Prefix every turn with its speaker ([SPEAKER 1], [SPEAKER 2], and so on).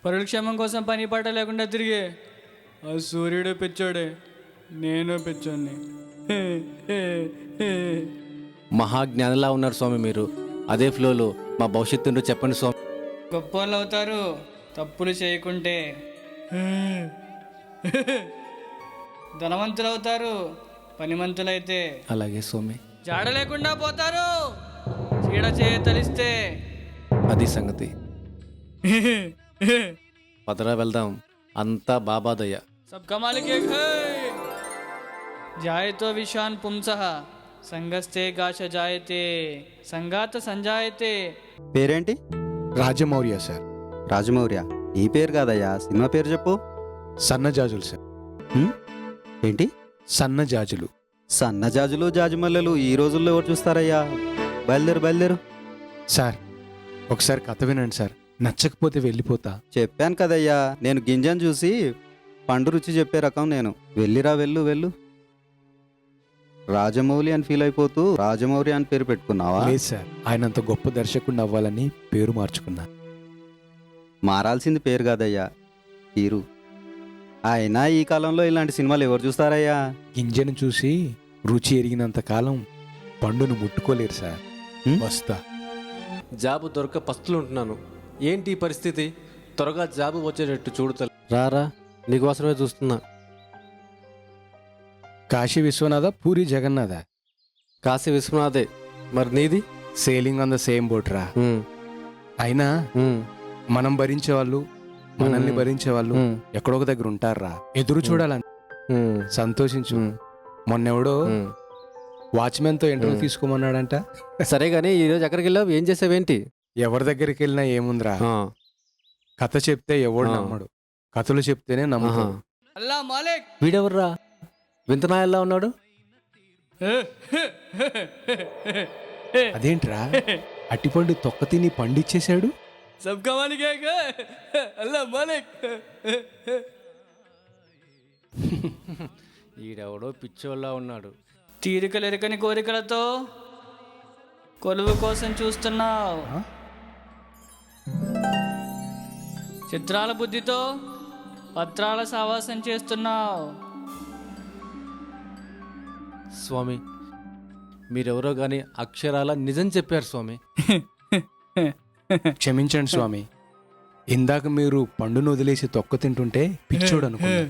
[SPEAKER 1] పరుల క్షేమం కోసం పని పాట లేకుండా తిరిగే ఆ సూర్యుడు పిచ్చోడే, నేను పిచ్చోడిని.
[SPEAKER 2] మహాజ్ఞానిలా ఉన్నారు స్వామి మీరు. అదే ఫ్లోలో మా భవిష్యత్తు చెప్పండి స్వామి.
[SPEAKER 1] గొప్ప వాళ్ళు అవుతారు తప్పులు చేయకుంటే. ధనవంతులు అవుతారు పనిమంతులైతే.
[SPEAKER 2] అలాగే స్వామి.
[SPEAKER 1] జాడ లేకుండా పోతారు చీడ చేయ తలిస్తే.
[SPEAKER 2] అది సంగతి. పదరా వెళ్దాం, అంతా బాబా దయ.
[SPEAKER 1] సబ్కా మాలిక్ ఏక్ హై. జాయతో విశ్వాన్ పుంసః సంగస్తే గాశ జాయతే సంగాత సంజాయతే.
[SPEAKER 3] పేరేంటి?
[SPEAKER 4] రాజమౌర్య సార్.
[SPEAKER 3] రాజమౌర్య? ఈ పేరు కాదయ్యా, సినిమా పేరు చెప్పు.
[SPEAKER 4] సన్నజాజులు సార్.
[SPEAKER 3] ఏంటి?
[SPEAKER 4] సన్నజాజులు.
[SPEAKER 3] సన్నజాజులు జాజిమల్లెలు ఈ రోజుల్లో ఎవరు చూస్తారయ్యా? బయలుదేరు బయలుదేరు.
[SPEAKER 4] సార్ ఒకసారి కథ వినండి సార్, నచ్చకపోతే వెళ్ళిపోతా.
[SPEAKER 3] చెప్పాను కదయ్యా, నేను గింజను చూసి పండు రుచి చెప్పే రకం నేను. వెళ్ళిరా వెళ్ళు వెళ్ళు. రాజమౌళి అని ఫీల్ అయిపోతూ రాజమౌర్య అని పేరు పెట్టుకున్నావా?
[SPEAKER 4] లేదు సార్, ఆయన అంత గొప్ప దర్శకుడిని అవ్వాలని పేరు మార్చుకున్నా.
[SPEAKER 3] మారాల్సింది పేరు కాదయ్యా, తీరు. అయినా ఈ కాలంలో ఇలాంటి సినిమాలు ఎవరు చూస్తారయ్యా?
[SPEAKER 4] గింజను చూసి రుచి ఎరిగినంత కాలం పండును ముట్టుకోలేరు సార్. వస్తా.
[SPEAKER 2] జాబు దొరక పస్తులు ఉంటున్నాను. ఏంటి ఈ పరిస్థితి? త్వరగా జాబు వచ్చేటట్టు చూడుతా. రారా, నీకోసమే చూస్తున్నా.
[SPEAKER 4] కాశీ విశ్వనాథ, పూరి జగన్నాథ?
[SPEAKER 2] కాశీ విశ్వనాథే. మరి నీది?
[SPEAKER 4] Sailing on the same boat రా. అయినా మనం భరించే వాళ్ళు, మనల్ని భరించే వాళ్ళు ఎక్కడొక దగ్గర ఉంటారా? ఎదురు చూడాలని. సంతోషించు. మొన్నెవడో వాచ్మెన్ తో ఇంటర్వ్యూ తీసుకోమన్నాడంట.
[SPEAKER 2] సరే గానీ ఈరోజు ఎక్కడికి వెళ్ళావు? ఏం చేసావేంటి?
[SPEAKER 4] ఎవరి దగ్గరికి వెళ్ళినా ఏముందిరా, కథ చెప్తే ఎవడు నమ్మడు, కథలు చెప్తేనే నమ్ముతాడు.
[SPEAKER 1] అల్లా మాలిక్.
[SPEAKER 2] వీడెవర్రా వింతనాయల్లా ఉన్నాడు?
[SPEAKER 4] అదేంట్రా అట్టిపండు తొక్క తిని పండిచ్చేశాడు?
[SPEAKER 1] సబ్కా మాలిక్ ఏక్ హై. అల్లా మాలిక్.
[SPEAKER 2] ఈడెవడో పిచ్చోళ్ళ ఉన్నాడు.
[SPEAKER 1] తీరికలెరకని కోరికలతో కొలువు కోసం చూస్తున్నావు. చిత్రాల బుద్ధితో పత్రాల సావాసం చేస్తున్నావు.
[SPEAKER 2] స్వామి మీరెవరో గాని అక్షరాల నిజం చెప్పారు స్వామి.
[SPEAKER 4] క్షమించండి స్వామి, ఇందాక మీరు పండును వదిలేసి తొక్క తింటుంటే పిచ్చోడు అనుకున్నా.